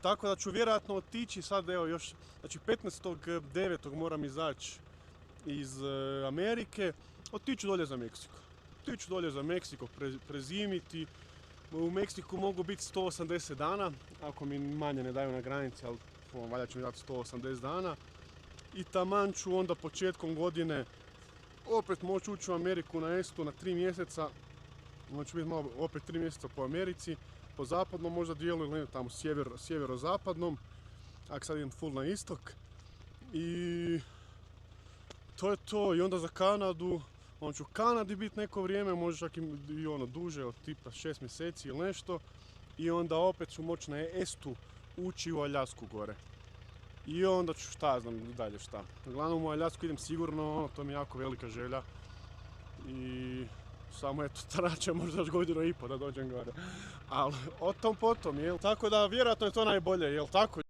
Tako da ću vjerojatno otići sad, evo još, znači 15.9. moram izaći iz Amerike, otiću dolje za Meksiko. Otiću dolje za Meksiko, prezimiti. U Meksiku mogu biti 180 dana, ako mi manje ne daju na granici, ali valjda će mi dati 180 dana. I taman ću onda početkom godine opet moći ući u Ameriku na ESTU na 3 mjeseca. Onda ću biti malo opet 3 mjeseca po Americi, po zapadnom možda dijelu ili ne, tamo sjeverozapadnom, ako sad idem full na istok. I to je to. I onda za Kanadu, onda ću u Kanadi biti neko vrijeme, možda čak i ono duže, od tipa 6 mjeseci ili nešto. I onda opet ću moći na ESTU ući u Aljasku gore. I onda ću šta znam dalje šta. Uglavnom u Aljasku idem sigurno, to mi je jako velika želja. I samo eto, traće možda još godinu i pol da dođem gore. Ali o tom potom, jel? Tako da vjerojatno je to najbolje, jel tako?